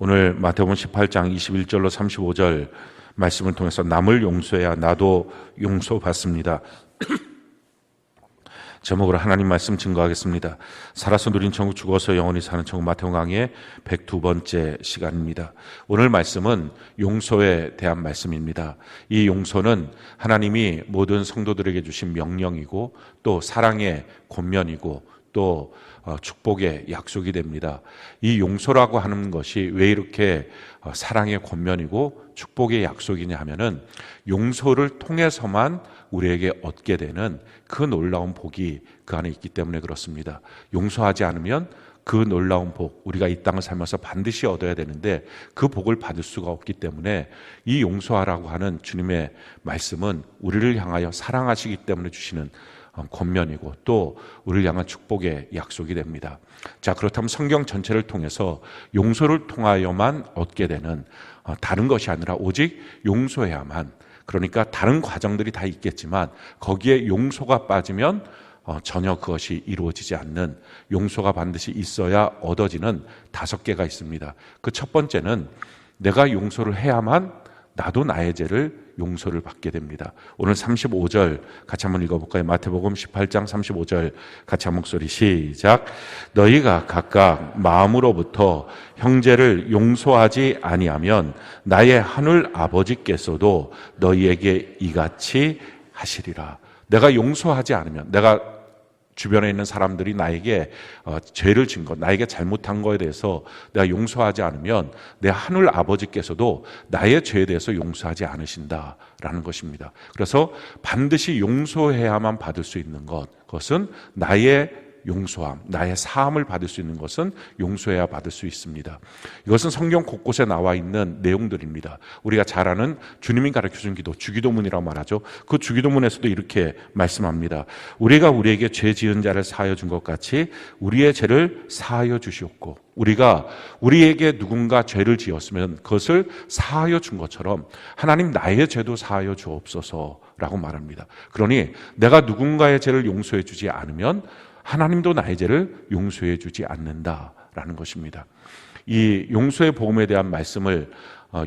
오늘 마태복음 18장 21절로 35절 말씀을 통해서 남을 용서해야 나도 용서받습니다. 제목으로 하나님 말씀 증거하겠습니다. 살아서 누린 천국, 죽어서 영원히 사는 천국, 마태복음 강의 102번째 시간입니다. 오늘 말씀은 용서에 대한 말씀입니다. 이 용서는 하나님이 모든 성도들에게 주신 명령이고 또 사랑의 권면이고 또 축복의 약속이 됩니다. 이 용서라고 하는 것이 왜 이렇게 사랑의 권면이고 축복의 약속이냐 하면은 용서를 통해서만 우리에게 얻게 되는 그 놀라운 복이 그 안에 있기 때문에 그렇습니다. 용서하지 않으면 그 놀라운 복, 우리가 이 땅을 살면서 반드시 얻어야 되는데 그 복을 받을 수가 없기 때문에 이 용서하라고 하는 주님의 말씀은 우리를 향하여 사랑하시기 때문에 주시는 권면이고 또 우리를 향한 축복의 약속이 됩니다. 자, 그렇다면 성경 전체를 통해서 용서를 통하여만 얻게 되는 다른 것이 아니라 오직 용서해야만, 그러니까 다른 과정들이 다 있겠지만 거기에 용서가 빠지면 전혀 그것이 이루어지지 않는, 용서가 반드시 있어야 얻어지는 5개가 있습니다. 그 첫 번째는 내가 용서를 해야만 나도 나의 죄를 용서를 받게 됩니다. 오늘 35절 같이 한번 읽어볼까요? 마태복음 18장 35절 같이 한 목소리 시작. 너희가 각각 마음으로부터 형제를 용서하지 아니하면 나의 하늘 아버지께서도 너희에게 이같이 하시리라. 내가 용서하지 않으면, 내가 주변에 있는 사람들이 나에게 죄를 진 것, 나에게 잘못한 거에 대해서 내가 용서하지 않으면 내 하늘 아버지께서도 나의 죄에 대해서 용서하지 않으신다라는 것입니다. 그래서 반드시 용서해야만 받을 수 있는 것, 그것은 나의 용서함, 나의 사함을 받을 수 있는 것은 용서해야 받을 수 있습니다. 이것은 성경 곳곳에 나와 있는 내용들입니다. 우리가 잘 아는 주님이 가르쳐준 기도, 주기도문이라고 말하죠. 그 주기도문에서도 이렇게 말씀합니다. 우리가 우리에게 죄 지은 자를 사하여 준 것 같이 우리의 죄를 사하여 주시옵고, 우리가 우리에게 누군가 죄를 지었으면 그것을 사하여 준 것처럼 하나님 나의 죄도 사하여 주옵소서라고 말합니다. 그러니 내가 누군가의 죄를 용서해 주지 않으면 하나님도 나의 죄를 용서해 주지 않는다라는 것입니다. 이 용서의 복음에 대한 말씀을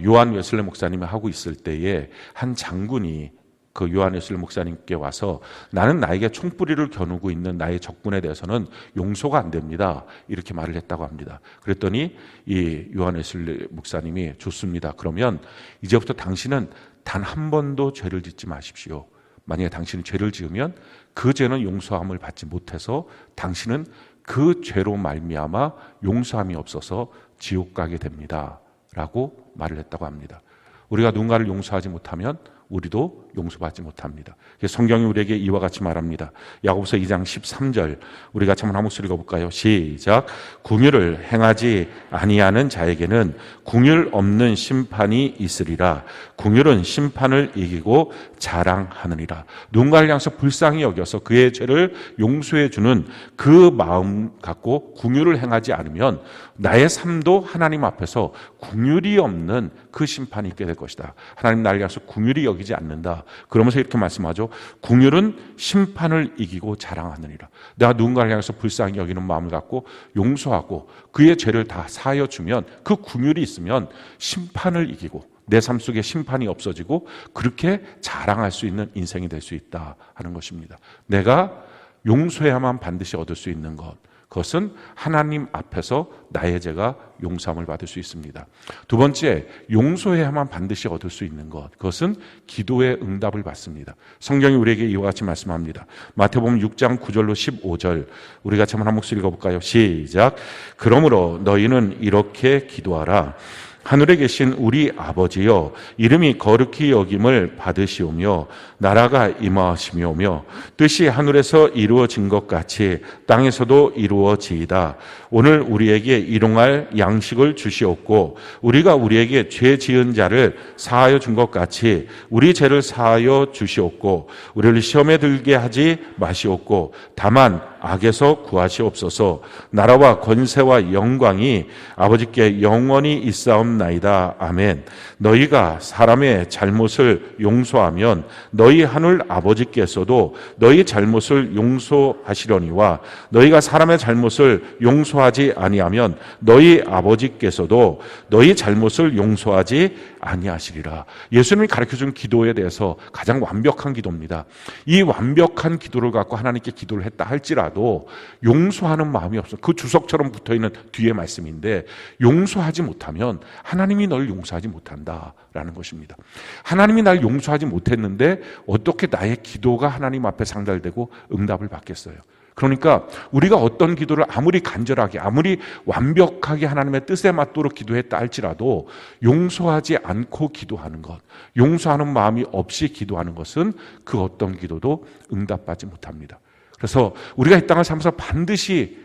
요한 웨슬레 목사님이 하고 있을 때에 한 장군이 그 요한 웨슬레 목사님께 와서 나는 나에게 총뿌리를 겨누고 있는 나의 적군에 대해서는 용서가 안 됩니다, 이렇게 말을 했다고 합니다. 그랬더니 이 요한 웨슬레 목사님이 좋습니다. 그러면 이제부터 당신은 단 한 번도 죄를 짓지 마십시오. 만약에 당신이 죄를 지으면 그 죄는 용서함을 받지 못해서 당신은 그 죄로 말미암아 용서함이 없어서 지옥 가게 됩니다 라고 말을 했다고 합니다. 우리가 누군가를 용서하지 못하면 우리도 용서받지 못합니다. 성경이 우리에게 이와 같이 말합니다. 야고보서 2장 13절 우리 같이 한번 한 목소리 읽어볼까요? 시작. 긍휼을 행하지 아니하는 자에게는 긍휼 없는 심판이 있으리라. 긍휼은 심판을 이기고 자랑하느니라. 누군가를 향해서 불쌍히 여겨서 그의 죄를 용서해 주는 그 마음 갖고 긍휼을 행하지 않으면 나의 삶도 하나님 앞에서 긍휼이 없는 그 심판이 있게 될 것이다. 하나님 나를 향해서 긍휼이 여기지 않는다. 그러면서 이렇게 말씀하죠. 긍휼은 심판을 이기고 자랑하느니라. 내가 누군가를 향해서 불쌍히 여기는 마음을 갖고 용서하고 그의 죄를 다 사하여 주면, 그 긍휼이 있으면 심판을 이기고 내 삶 속에 심판이 없어지고 그렇게 자랑할 수 있는 인생이 될 수 있다 하는 것입니다. 내가 용서해야만 반드시 얻을 수 있는 것, 그것은 하나님 앞에서 나의 죄가 용서함을 받을 수 있습니다. 두 번째, 용서해야만 반드시 얻을 수 있는 것, 그것은 기도의 응답을 받습니다. 성경이 우리에게 이와 같이 말씀합니다. 마태복음 6장 9절로 15절 우리 같이 한번 한 목소리 읽어볼까요? 시작. 그러므로 너희는 이렇게 기도하라. 하늘에 계신 우리 아버지여, 이름이 거룩히 여김을 받으시오며 나라가 임하시며오며 뜻이 하늘에서 이루어진 것 같이 땅에서도 이루어지이다. 오늘 우리에게 일용할 양식을 주시옵고 우리가 우리에게 죄 지은 자를 사하여 준 것 같이 우리 죄를 사하여 주시옵고 우리를 시험에 들게 하지 마시옵고 다만 악에서 구하시옵소서. 나라와 권세와 영광이 아버지께 영원히 있사옵나이다. 아멘. 너희가 사람의 잘못을 용서하면 너희 하늘 아버지께서도 너희 잘못을 용서하시려니와 너희가 사람의 잘못을 용서하지 아니하면 너희 아버지께서도 너희 잘못을 용서하지 아니하시리라. 예수님이 가르쳐준 기도에 대해서 가장 완벽한 기도입니다. 이 완벽한 기도를 갖고 하나님께 기도를 했다 할지라도 용서하는 마음이 없어. 그 주석처럼 붙어있는 뒤에 말씀인데 용서하지 못하면 하나님이 널 용서하지 못한다라는 것입니다. 하나님이 날 용서하지 못했는데 어떻게 나의 기도가 하나님 앞에 상달되고 응답을 받겠어요? 그러니까 우리가 어떤 기도를 아무리 간절하게 아무리 완벽하게 하나님의 뜻에 맞도록 기도했다 할지라도 용서하지 않고 기도하는 것, 용서하는 마음이 없이 기도하는 것은 그 어떤 기도도 응답받지 못합니다. 그래서 우리가 이 땅을 살면서 반드시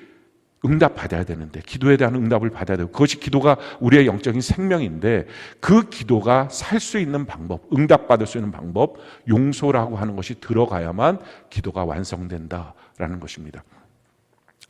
응답받아야 되는데, 기도에 대한 응답을 받아야 되고, 그것이 기도가 우리의 영적인 생명인데 그 기도가 살 수 있는 방법, 응답받을 수 있는 방법, 용서라고 하는 것이 들어가야만 기도가 완성된다라는 것입니다.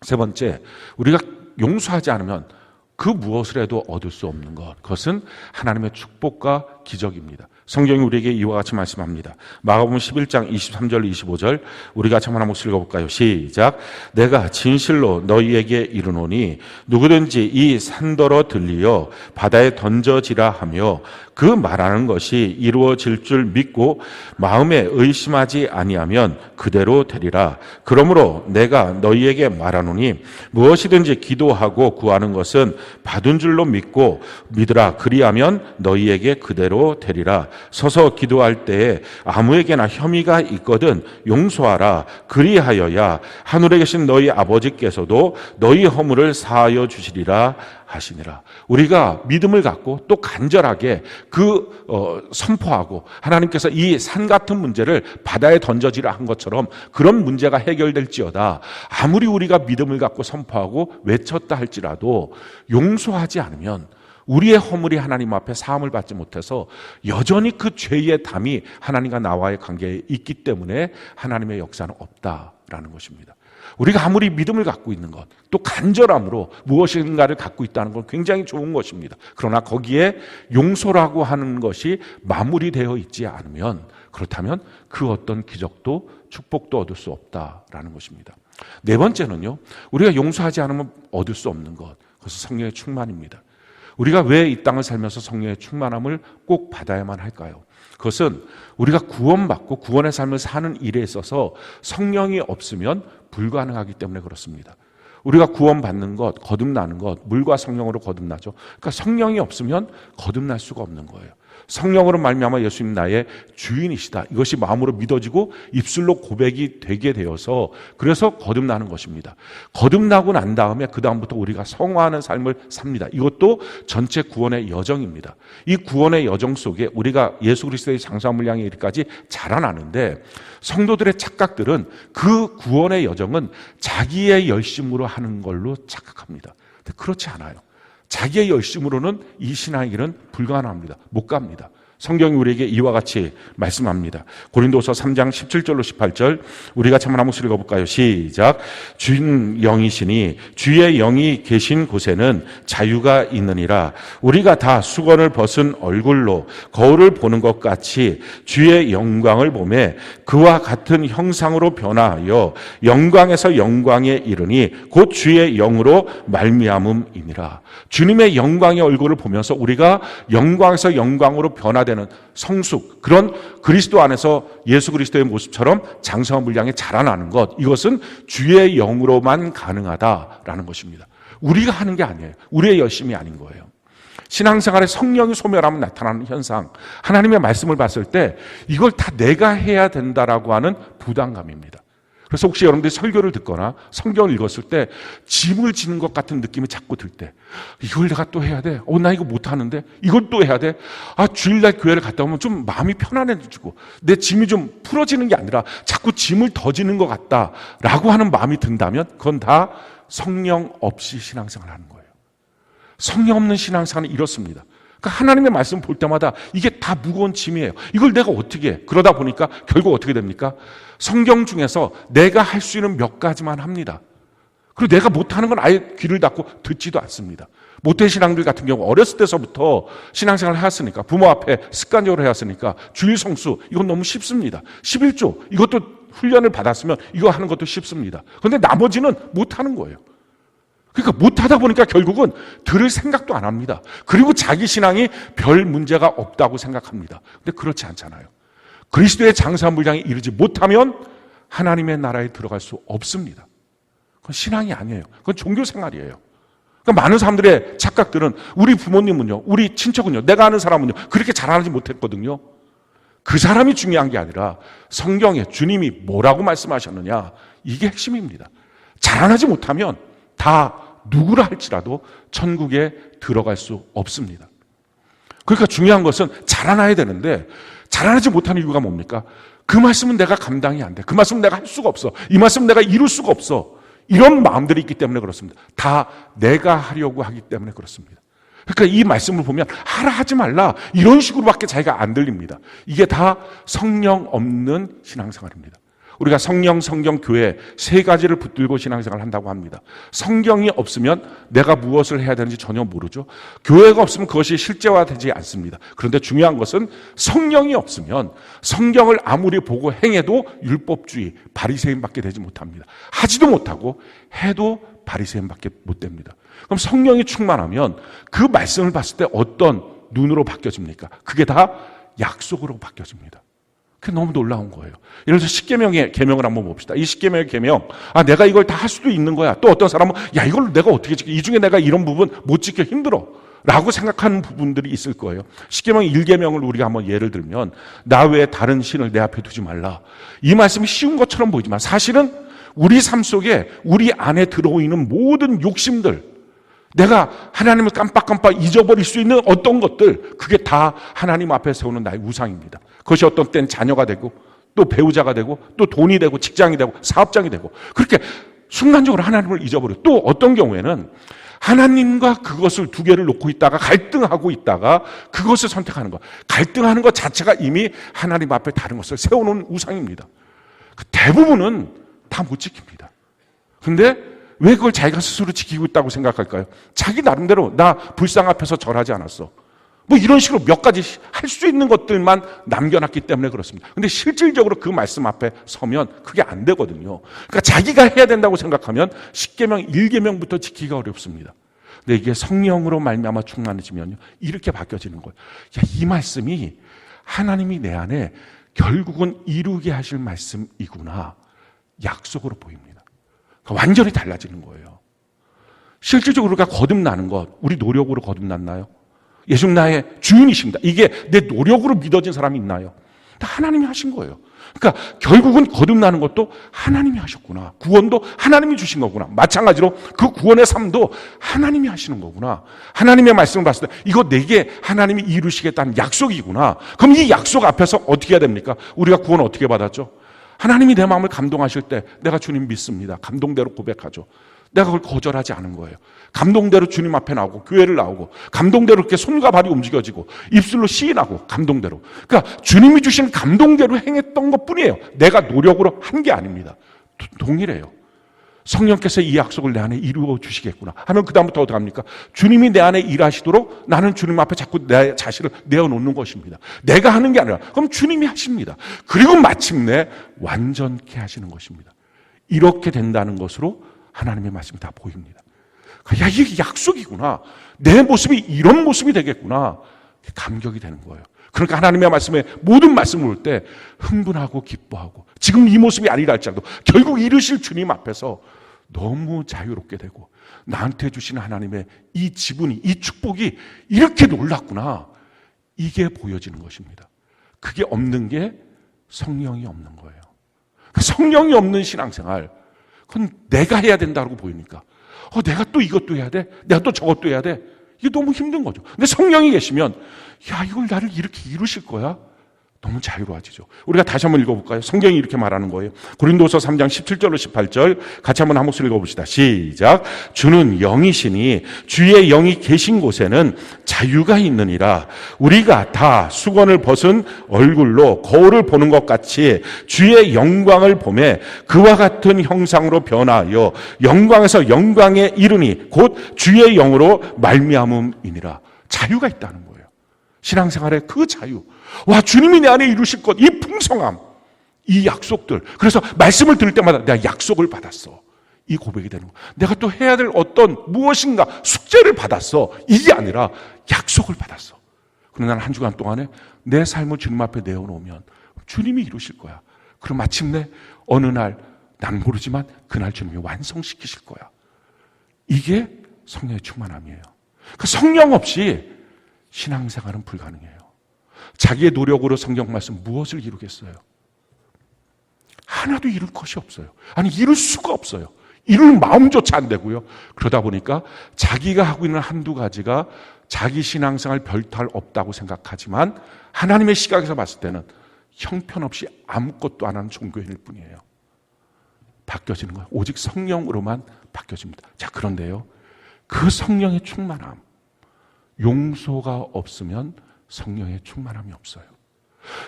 세 번째, 우리가 용서하지 않으면 그 무엇을 해도 얻을 수 없는 것, 그것은 하나님의 축복과 기적입니다. 성경이 우리에게 이와 같이 말씀합니다. 마가복음 11장 23절 25절 우리가 같이 한번 읽어볼까요? 시작. 내가 진실로 너희에게 이르노니 누구든지 이 산더러 들리어 바다에 던져지라 하며 그 말하는 것이 이루어질 줄 믿고 마음에 의심하지 아니하면 그대로 되리라. 그러므로 내가 너희에게 말하노니 무엇이든지 기도하고 구하는 것은 받은 줄로 믿고 믿으라. 그리하면 너희에게 그대로 되리라. 서서 기도할 때에 아무에게나 혐의가 있거든 용서하라. 그리하여야 하늘에 계신 너희 아버지께서도 너희 허물을 사하여 주시리라 하시니라. 우리가 믿음을 갖고 또 간절하게 선포하고 하나님께서 이 산 같은 문제를 바다에 던져지라 한 것처럼 그런 문제가 해결될지어다. 아무리 우리가 믿음을 갖고 선포하고 외쳤다 할지라도 용서하지 않으면 우리의 허물이 하나님 앞에 사함을 받지 못해서 여전히 그 죄의 담이 하나님과 나와의 관계에 있기 때문에 하나님의 역사는 없다라는 것입니다. 우리가 아무리 믿음을 갖고 있는 것, 또 간절함으로 무엇인가를 갖고 있다는 건 굉장히 좋은 것입니다. 그러나 거기에 용서라고 하는 것이 마무리되어 있지 않으면, 그렇다면 그 어떤 기적도 축복도 얻을 수 없다라는 것입니다. 네 번째는요, 우리가 용서하지 않으면 얻을 수 없는 것, 그것은 성령의 충만입니다. 우리가 왜 이 땅을 살면서 성령의 충만함을 꼭 받아야만 할까요? 그것은 우리가 구원받고 구원의 삶을 사는 일에 있어서 성령이 없으면 불가능하기 때문에 그렇습니다. 우리가 구원받는 것, 거듭나는 것, 물과 성령으로 거듭나죠. 그러니까 성령이 없으면 거듭날 수가 없는 거예요. 성령으로 말미암아 예수님 나의 주인이시다, 이것이 마음으로 믿어지고 입술로 고백이 되게 되어서 그래서 거듭나는 것입니다. 거듭나고 난 다음에 그 다음부터 우리가 성화하는 삶을 삽니다. 이것도 전체 구원의 여정입니다. 이 구원의 여정 속에 우리가 예수 그리스도의 장성함을 향해 이르기까지 자라나는데, 성도들의 착각들은 그 구원의 여정은 자기의 열심으로 하는 걸로 착각합니다. 근데 그렇지 않아요. 자기의 열심으로는 이 신앙의 길은 불가능합니다. 못 갑니다. 성경이 우리에게 이와 같이 말씀합니다. 고린도서 3장 17절로 18절 우리가 한번 읽어볼까요? 시작. 주인 영이시니 주의 영이 계신 곳에는 자유가 있느니라. 우리가 다 수건을 벗은 얼굴로 거울을 보는 것 같이 주의 영광을 보매 그와 같은 형상으로 변화하여 영광에서 영광에 이르니 곧 주의 영으로 말미암음이니라. 주님의 영광의 얼굴을 보면서 우리가 영광에서 영광으로 변화되는 성숙, 그런 그리스도 안에서 예수 그리스도의 모습처럼 장성한 분량에 자라나는 것, 이것은 주의 영으로만 가능하다라는 것입니다. 우리가 하는 게 아니에요. 우리의 열심이 아닌 거예요. 신앙생활에 성령이 소멸하면 나타나는 현상, 하나님의 말씀을 봤을 때 이걸 다 내가 해야 된다라고 하는 부담감입니다. 그래서 혹시 여러분들이 설교를 듣거나 성경을 읽었을 때 짐을 지는 것 같은 느낌이 자꾸 들 때, 이걸 내가 또 해야 돼. 나 이거 못하는데 이걸 또 해야 돼. 주일날 교회를 갔다 오면 좀 마음이 편안해지고 내 짐이 좀 풀어지는 게 아니라 자꾸 짐을 더 지는 것 같다라고 하는 마음이 든다면 그건 다 성령 없이 신앙생활을 하는 거예요. 성령 없는 신앙생활은 이렇습니다. 그러니까 하나님의 말씀 볼 때마다 이게 다 무거운 짐이에요. 이걸 내가 어떻게 해? 그러다 보니까 결국 어떻게 됩니까? 성경 중에서 내가 할 수 있는 몇 가지만 합니다. 그리고 내가 못하는 건 아예 귀를 닫고 듣지도 않습니다. 모태 신앙들 같은 경우 어렸을 때서부터 신앙생활을 해왔으니까, 부모 앞에 습관적으로 해왔으니까 주일 성수 이건 너무 쉽습니다. 11조 이것도 훈련을 받았으면 이거 하는 것도 쉽습니다. 그런데 나머지는 못하는 거예요. 그러니까 못하다 보니까 결국은 들을 생각도 안 합니다. 그리고 자기 신앙이 별 문제가 없다고 생각합니다. 근데 그렇지 않잖아요. 그리스도의 장사한 분량에 이르지 못하면 하나님의 나라에 들어갈 수 없습니다. 그건 신앙이 아니에요. 그건 종교 생활이에요. 그러니까 많은 사람들의 착각들은 우리 부모님은요, 우리 친척은요, 내가 아는 사람은요 그렇게 잘하지 못했거든요. 그 사람이 중요한 게 아니라 성경에 주님이 뭐라고 말씀하셨느냐, 이게 핵심입니다. 자라나지 못하면 다 누구라 할지라도 천국에 들어갈 수 없습니다. 그러니까 중요한 것은 자라나야 되는데 자라나지 못하는 이유가 뭡니까? 그 말씀은 내가 감당이 안 돼. 그 말씀은 내가 할 수가 없어. 이 말씀은 내가 이룰 수가 없어. 이런 마음들이 있기 때문에 그렇습니다. 다 내가 하려고 하기 때문에 그렇습니다. 그러니까 이 말씀을 보면 하라 하지 말라 이런 식으로밖에 자기가 안 들립니다. 이게 다 성령 없는 신앙생활입니다. 우리가 성령, 성경, 교회 세 가지를 붙들고 신앙생활을 한다고 합니다. 성경이 없으면 내가 무엇을 해야 되는지 전혀 모르죠. 교회가 없으면 그것이 실제화되지 않습니다. 그런데 중요한 것은 성령이 없으면 성경을 아무리 보고 행해도 율법주의, 바리새인밖에 되지 못합니다. 하지도 못하고 해도 바리새인밖에 못 됩니다. 그럼 성령이 충만하면 그 말씀을 봤을 때 어떤 눈으로 바뀌어집니까? 그게 다 약속으로 바뀌어집니다. 그게 너무 놀라운 거예요. 예를 들어서 십계명의 계명을 한번 봅시다. 이 십계명의 계명, 내가 이걸 다 할 수도 있는 거야. 또 어떤 사람은 이걸 내가 어떻게 지켜? 이 중에 내가 이런 부분 못 지켜 힘들어. 라고 생각하는 부분들이 있을 거예요. 십계명 1계명을 우리가 한번 예를 들면 나 외에 다른 신을 내 앞에 두지 말라. 이 말씀이 쉬운 것처럼 보이지만 사실은 우리 삶 속에 우리 안에 들어있는 모든 욕심들, 내가 하나님을 깜빡깜빡 잊어버릴 수 있는 어떤 것들, 그게 다 하나님 앞에 세우는 나의 우상입니다. 그것이 어떤 때는 자녀가 되고 또 배우자가 되고 또 돈이 되고 직장이 되고 사업장이 되고 그렇게 순간적으로 하나님을 잊어버려. 또 어떤 경우에는 하나님과 그것을 두 개를 놓고 있다가 갈등하고 있다가 그것을 선택하는 것, 갈등하는 것 자체가 이미 하나님 앞에 다른 것을 세워놓은 우상입니다. 대부분은 다 못 지킵니다. 근데 왜 그걸 자기가 스스로 지키고 있다고 생각할까요? 자기 나름대로 나 불상 앞에서 절하지 않았어. 뭐 이런 식으로 몇 가지 할 수 있는 것들만 남겨놨기 때문에 그렇습니다. 근데 실질적으로 그 말씀 앞에 서면 그게 안 되거든요. 그러니까 자기가 해야 된다고 생각하면 십계명 1계명부터 지키기가 어렵습니다. 근데 이게 성령으로 말미암아 충만해지면요, 이렇게 바뀌어지는 거예요. 이 말씀이 하나님이 내 안에 결국은 이루게 하실 말씀이구나. 약속으로 보입니다. 그러니까 완전히 달라지는 거예요. 실질적으로 우리가 거듭나는 것, 우리 노력으로 거듭났나요? 예수님 나의 주인이십니다. 이게 내 노력으로 믿어진 사람이 있나요? 다 하나님이 하신 거예요. 그러니까 결국은 거듭나는 것도 하나님이 하셨구나. 구원도 하나님이 주신 거구나. 마찬가지로 그 구원의 삶도 하나님이 하시는 거구나. 하나님의 말씀을 봤을 때 이거 내게 하나님이 이루시겠다는 약속이구나. 그럼 이 약속 앞에서 어떻게 해야 됩니까? 우리가 구원 어떻게 받았죠? 하나님이 내 마음을 감동하실 때 내가 주님 믿습니다. 감동대로 고백하죠. 내가 그걸 거절하지 않은 거예요. 감동대로 주님 앞에 나오고 교회를 나오고 감동대로 이렇게 손과 발이 움직여지고 입술로 시인하고 감동대로. 그러니까 주님이 주신 감동대로 행했던 것뿐이에요. 내가 노력으로 한 게 아닙니다. 동일해요. 성령께서 이 약속을 내 안에 이루어 주시겠구나 하면 그 다음부터 어떻게 합니까? 주님이 내 안에 일하시도록 나는 주님 앞에 자꾸 내 자신을 내어놓는 것입니다. 내가 하는 게 아니라 그럼 주님이 하십니다. 그리고 마침내 완전케 하시는 것입니다. 이렇게 된다는 것으로 하나님의 말씀이 다 보입니다. 이게 약속이구나. 내 모습이 이런 모습이 되겠구나. 감격이 되는 거예요. 그러니까 하나님의 말씀에 모든 말씀을 볼 때 흥분하고 기뻐하고 지금 이 모습이 아니라 할지라도 결국 이루실 주님 앞에서 너무 자유롭게 되고 나한테 주시는 하나님의 이 지분이, 이 축복이 이렇게 놀랍구나. 이게 보여지는 것입니다. 그게 없는 게 성령이 없는 거예요. 성령이 없는 신앙생활, 그건 내가 해야 된다고 보이니까 내가 또 이것도 해야 돼? 내가 또 저것도 해야 돼? 이게 너무 힘든 거죠. 근데 성령이 계시면 이걸 나를 이렇게 이루실 거야? 너무 자유로워지죠. 우리가 다시 한번 읽어볼까요? 성경이 이렇게 말하는 거예요. 고린도서 3장 17절로 18절 같이 한번 한 목소리 읽어봅시다. 시작. 주는 영이시니 주의 영이 계신 곳에는 자유가 있느니라. 우리가 다 수건을 벗은 얼굴로 거울을 보는 것 같이 주의 영광을 보매 그와 같은 형상으로 변하여 영광에서 영광에 이르니 곧 주의 영으로 말미암음이니라. 자유가 있다는 거예요. 신앙생활의 그 자유. 와, 주님이 내 안에 이루실 것, 이 풍성함, 이 약속들. 그래서 말씀을 들을 때마다 내가 약속을 받았어. 이 고백이 되는 거야. 내가 또 해야 될 어떤 무엇인가 숙제를 받았어. 이게 아니라 약속을 받았어. 그럼 나는 한 주간 동안에 내 삶을 주님 앞에 내어놓으면 주님이 이루실 거야. 그럼 마침내 어느 날, 난 모르지만 그날 주님이 완성시키실 거야. 이게 성령의 충만함이에요. 그 성령 없이 신앙생활은 불가능해요. 자기의 노력으로 성경 말씀 무엇을 이루겠어요? 하나도 이룰 것이 없어요. 아니, 이룰 수가 없어요. 이룰 마음조차 안 되고요. 그러다 보니까 자기가 하고 있는 한두 가지가 자기 신앙생활 별탈 없다고 생각하지만 하나님의 시각에서 봤을 때는 형편없이 아무것도 안 하는 종교인일 뿐이에요. 바뀌어지는 거예요. 오직 성령으로만 바뀌어집니다. 자, 그런데요, 그 성령의 충만함, 용서가 없으면 성령의 충만함이 없어요.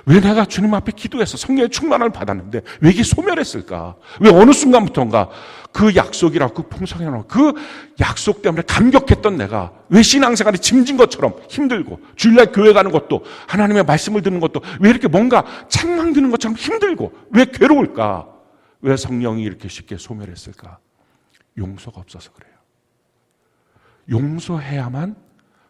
왜 내가 주님 앞에 기도해서 성령의 충만함을 받았는데 왜 이게 소멸했을까? 왜 어느 순간부터인가 그 약속이라고, 그 풍성이라고, 그 약속 때문에 감격했던 내가 왜 신앙생활이 짐진 것처럼 힘들고, 주일날 교회 가는 것도, 하나님의 말씀을 듣는 것도 왜 이렇게 뭔가 책망 드는 것처럼 힘들고, 왜 괴로울까? 왜 성령이 이렇게 쉽게 소멸했을까? 용서가 없어서 그래요. 용서해야만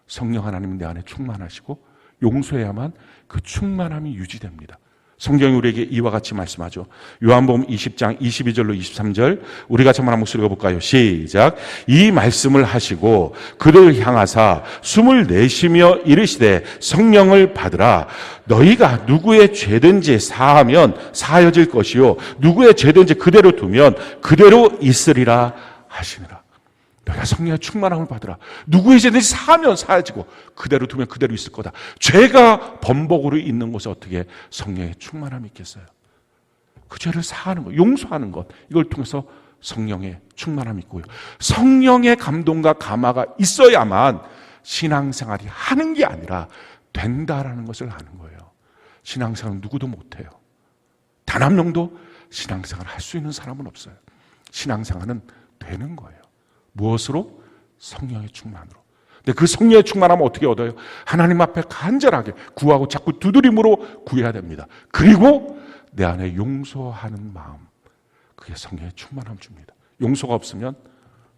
성령 하나님은 내 안에 충만하시고, 용서해야만 그 충만함이 유지됩니다. 성경이 우리에게 이와 같이 말씀하죠. 요한복음 20장 22절로 23절 우리 같이 한번 목소리 읽어볼까요? 시작. 이 말씀을 하시고 그를 향하사 숨을 내쉬며 이르시되 성령을 받으라. 너희가 누구의 죄든지 사하면 사하여질 것이요 누구의 죄든지 그대로 두면 그대로 있으리라 하시니라. 너희가 성령의 충만함을 받으라. 누구의 죄든지 사하면 사해지고 그대로 두면 그대로 있을 거다. 죄가 번복으로 있는 곳에 어떻게 성령의 충만함이 있겠어요? 그 죄를 사하는 것, 용서하는 것, 이걸 통해서 성령의 충만함이 있고요. 성령의 감동과 감화가 있어야만 신앙생활이 하는 게 아니라 된다라는 것을 아는 거예요. 신앙생활은 누구도 못해요. 단 한 명도 신앙생활을 할 수 있는 사람은 없어요. 신앙생활은 되는 거예요. 무엇으로? 성령의 충만으로. 근데 그 성령의 충만함은 어떻게 얻어요? 하나님 앞에 간절하게 구하고 자꾸 두드림으로 구해야 됩니다. 그리고 내 안에 용서하는 마음, 그게 성령의 충만함을 줍니다. 용서가 없으면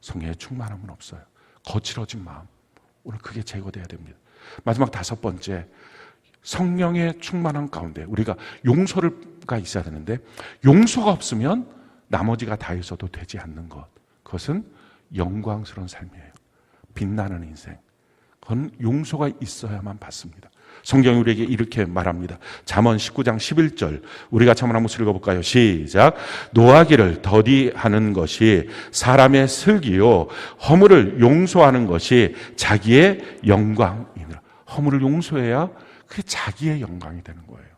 성령의 충만함은 없어요. 거칠어진 마음, 오늘 그게 제거돼야 됩니다. 마지막 5번째, 성령의 충만함 가운데 우리가 용서가 있어야 되는데, 용서가 없으면 나머지가 다 있어도 되지 않는 것, 그것은 영광스러운 삶이에요. 빛나는 인생. 그건 용서가 있어야만 받습니다. 성경이 우리에게 이렇게 말합니다. 잠언 19장 11절 우리 같이 한번 목소리 읽어볼까요? 시작. 노하기를 더디하는 것이 사람의 슬기요 허물을 용서하는 것이 자기의 영광이니라. 허물을 용서해야 그게 자기의 영광이 되는 거예요.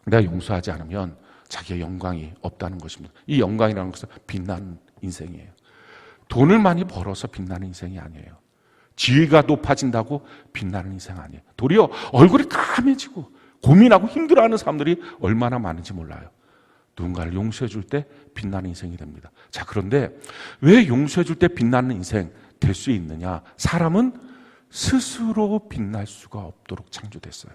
내가 용서하지 않으면 자기의 영광이 없다는 것입니다. 이 영광이라는 것은 빛나는 인생이에요. 돈을 많이 벌어서 빛나는 인생이 아니에요. 지위가 높아진다고 빛나는 인생 아니에요. 도리어 얼굴이 까매지고 고민하고 힘들어하는 사람들이 얼마나 많은지 몰라요. 누군가를 용서해 줄 때 빛나는 인생이 됩니다. 자, 그런데 왜 용서해 줄 때 빛나는 인생 될 수 있느냐? 사람은 스스로 빛날 수가 없도록 창조됐어요.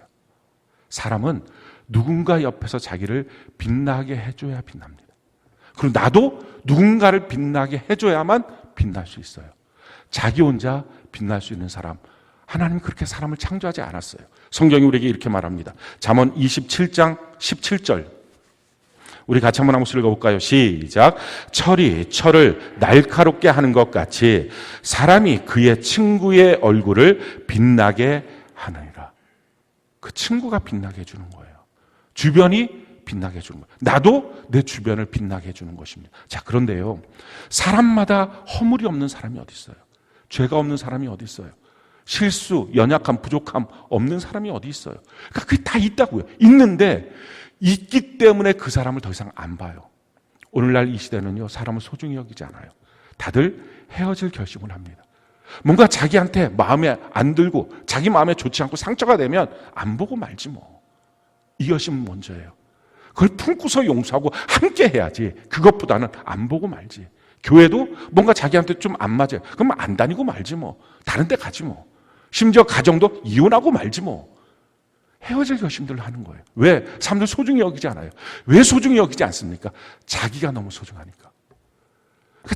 사람은 누군가 옆에서 자기를 빛나게 해줘야 빛납니다. 그리고 나도 누군가를 빛나게 해줘야만 빛날 수 있어요. 자기 혼자 빛날 수 있는 사람, 하나님은 그렇게 사람을 창조하지 않았어요. 성경이 우리에게 이렇게 말합니다. 잠언 27장 17절 우리 같이 한번 목소리 읽어볼까요? 시작. 철이 철을 날카롭게 하는 것 같이 사람이 그의 친구의 얼굴을 빛나게 하느니라. 그 친구가 빛나게 해주는 거예요. 주변이 빛나게 해주는 거예요. 나도 내 주변을 빛나게 해주는 것입니다. 자, 그런데요, 사람마다 허물이 없는 사람이 어디 있어요? 죄가 없는 사람이 어디 있어요? 실수, 연약함, 부족함 없는 사람이 어디 있어요? 그러니까 그게 다 있다고요. 있는데 있기 때문에 그 사람을 더 이상 안 봐요. 오늘날 이 시대는요, 사람을 소중히 여기지 않아요. 다들 헤어질 결심을 합니다. 뭔가 자기한테 마음에 안 들고 자기 마음에 좋지 않고 상처가 되면 안 보고 말지 뭐. 이 결심은 먼저예요. 그걸 품고서 용서하고 함께 해야지. 그것보다는 안 보고 말지. 교회도 뭔가 자기한테 좀 안 맞아요. 그럼 안 다니고 말지 뭐. 다른 데 가지 뭐. 심지어 가정도 이혼하고 말지 뭐. 헤어질 결심들을 하는 거예요. 왜? 사람들 소중히 여기지 않아요. 왜 소중히 여기지 않습니까? 자기가 너무 소중하니까.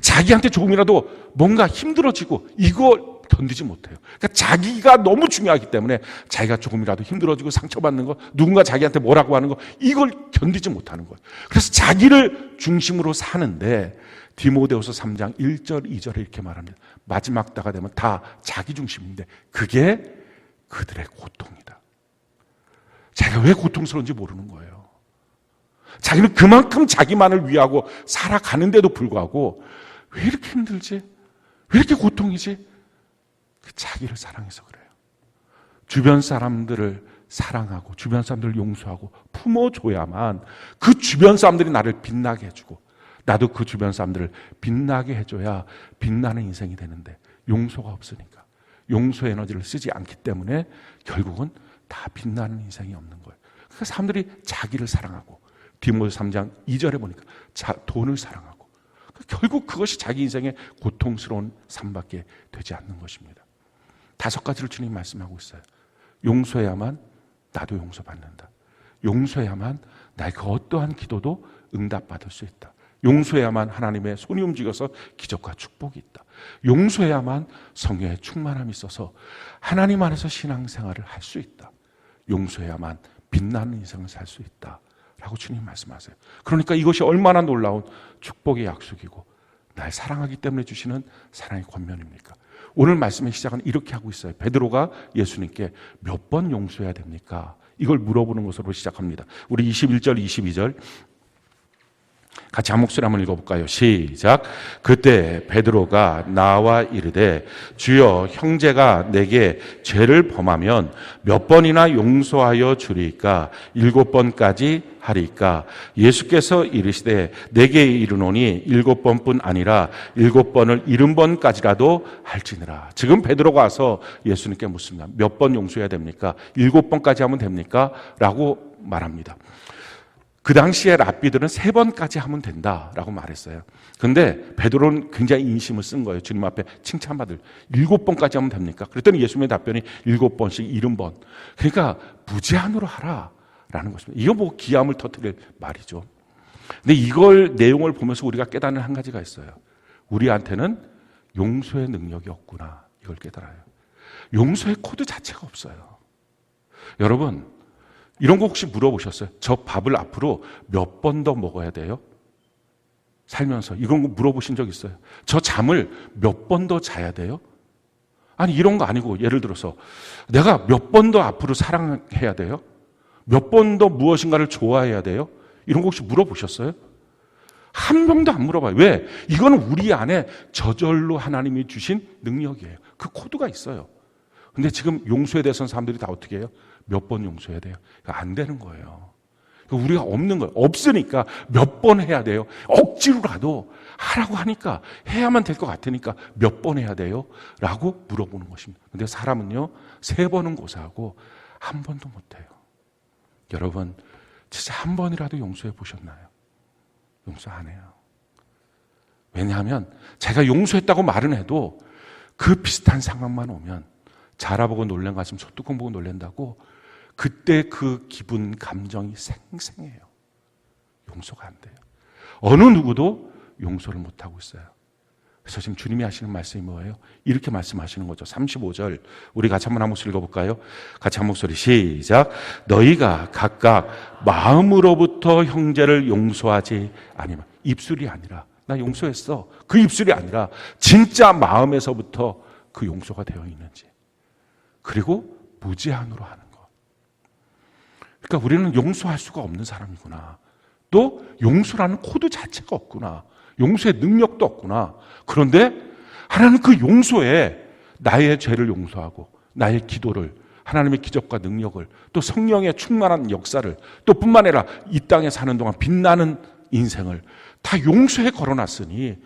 자기한테 조금이라도 뭔가 힘들어지고 이거 견디지 못해요. 그러니까 자기가 너무 중요하기 때문에 자기가 조금이라도 힘들어지고 상처받는 거, 누군가 자기한테 뭐라고 하는 거, 이걸 견디지 못하는 거예요. 그래서 자기를 중심으로 사는데 디모데후서 3장 1절 2절에 이렇게 말합니다. 마지막 때가 되면 다 자기 중심인데 그게 그들의 고통이다. 자기가 왜 고통스러운지 모르는 거예요. 자기는 그만큼 자기만을 위하고 살아가는데도 불구하고 왜 이렇게 힘들지? 왜 이렇게 고통이지? 자기를 사랑해서 그래요. 주변 사람들을 사랑하고 주변 사람들을 용서하고 품어줘야만 그 주변 사람들이 나를 빛나게 해주고 나도 그 주변 사람들을 빛나게 해줘야 빛나는 인생이 되는데 용서가 없으니까 용서 에너지를 쓰지 않기 때문에 결국은 다 빛나는 인생이 없는 거예요. 그러니까 사람들이 자기를 사랑하고 디모데 3장 2절에 보니까 돈을 사랑하고 결국 그것이 자기 인생의 고통스러운 삶밖에 되지 않는 것입니다. 5가지를 주님이 말씀하고 있어요. 용서해야만 나도 용서받는다. 용서해야만 나의 그 어떠한 기도도 응답받을 수 있다. 용서해야만 하나님의 손이 움직여서 기적과 축복이 있다. 용서해야만 성령의 충만함이 있어서 하나님 안에서 신앙생활을 할 수 있다. 용서해야만 빛나는 인생을 살 수 있다 라고 주님 말씀하세요. 그러니까 이것이 얼마나 놀라운 축복의 약속이고 날 사랑하기 때문에 주시는 사랑의 권면입니까? 오늘 말씀의 시작은 이렇게 하고 있어요. 베드로가 예수님께 몇 번 용서해야 됩니까? 이걸 물어보는 것으로 시작합니다. 우리 21절 22절 같이 한 목소리 한번 읽어볼까요? 시작. 그때 베드로가 나와 이르되 주여 형제가 내게 죄를 범하면 몇 번이나 용서하여 주리까? 7번까지 하리까? 예수께서 이르시되 내게 이르노니 7번뿐 아니라 7번을 70번까지라도 할지니라. 지금 베드로가 와서 예수님께 묻습니다. 몇 번 용서해야 됩니까? 7번까지 하면 됩니까? 라고 말합니다. 그 당시에 랍비들은 3번까지 하면 된다라고 말했어요. 그런데 베드로는 굉장히 인심을 쓴 거예요. 주님 앞에 칭찬받을 7번까지 하면 됩니까? 그랬더니 예수님의 답변이 7번씩 70번. 그러니까 무제한으로 하라라는 것입니다. 이거 뭐 기함을 터뜨릴 말이죠. 근데 이걸 내용을 보면서 우리가 깨닫는 한 가지가 있어요. 우리한테는 용서의 능력이 없구나. 이걸 깨달아요. 용서의 코드 자체가 없어요. 여러분 이런 거 혹시 물어보셨어요? 저 밥을 앞으로 몇 번 더 먹어야 돼요? 살면서 이런 거 물어보신 적 있어요? 저 잠을 몇 번 더 자야 돼요? 아니 이런 거 아니고 예를 들어서 내가 몇 번 더 앞으로 사랑해야 돼요? 몇 번 더 무엇인가를 좋아해야 돼요? 이런 거 혹시 물어보셨어요? 한 명도 안 물어봐요. 왜? 이거는 우리 안에 저절로 하나님이 주신 능력이에요. 그 코드가 있어요. 근데 지금 용서에 대해서는 사람들이 다 어떻게 해요? 몇 번 용서해야 돼요? 안 되는 거예요. 우리가 없는 거예요. 없으니까 몇 번 해야 돼요? 억지로라도 하라고 하니까 해야만 될 것 같으니까 몇 번 해야 돼요? 라고 물어보는 것입니다. 근데 사람은요 3번은 고사하고 1번도 못해요. 여러분 진짜 1번이라도 용서해 보셨나요? 용서 안 해요. 왜냐하면 제가 용서했다고 말은 해도 그 비슷한 상황만 오면 자라보고 놀란 가슴 소뚜껑 보고 놀란다고 그때 그 기분 감정이 생생해요. 용서가 안 돼요. 어느 누구도 용서를 못하고 있어요. 그래서 지금 주님이 하시는 말씀이 뭐예요? 이렇게 말씀하시는 거죠. 35절 우리 같이 한번 한 목소리 읽어볼까요? 같이 한 목소리 시작. 너희가 각각 마음으로부터 형제를 용서하지 아니면 입술이 아니라 나 용서했어. 그 입술이 아니라 진짜 마음에서부터 그 용서가 되어 있는지 그리고 무제한으로 하는 것. 그러니까 우리는 용서할 수가 없는 사람이구나. 또 용서라는 코드 자체가 없구나. 용서의 능력도 없구나. 그런데 하나는 그 용서에 나의 죄를 용서하고 나의 기도를, 하나님의 기적과 능력을, 또 성령의 충만한 역사를, 또 뿐만 아니라 이 땅에 사는 동안 빛나는 인생을 다 용서에 걸어놨으니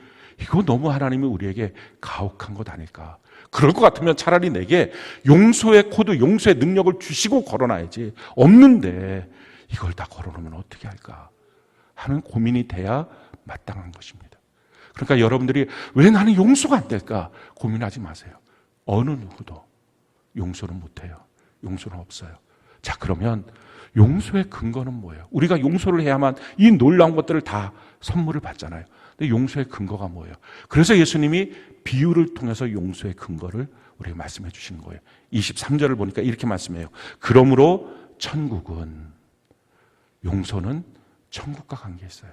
이거 너무 하나님이 우리에게 가혹한 것 아닐까. 그럴 것 같으면 차라리 내게 용서의 코드, 용서의 능력을 주시고 걸어놔야지. 없는데 이걸 다 걸어놓으면 어떻게 할까 하는 고민이 돼야 마땅한 것입니다. 그러니까 여러분들이 왜 나는 용서가 안 될까 고민하지 마세요. 어느 누구도 용서는 못해요. 용서는 없어요. 자, 그러면 용서의 근거는 뭐예요? 우리가 용서를 해야만 이 놀라운 것들을 다 선물을 받잖아요. 근데 용서의 근거가 뭐예요? 그래서 예수님이 비유를 통해서 용서의 근거를 우리에게 말씀해 주시는 거예요. 23절을 보니까 이렇게 말씀해요. 그러므로 천국은, 용서는 천국과 관계 있어요.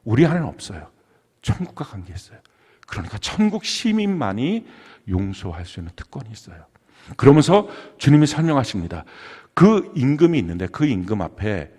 우리 안에는 없어요. 천국과 관계 있어요. 그러니까 천국 시민만이 용서할 수 있는 특권이 있어요. 그러면서 주님이 설명하십니다. 그 임금이 있는데 그 임금 앞에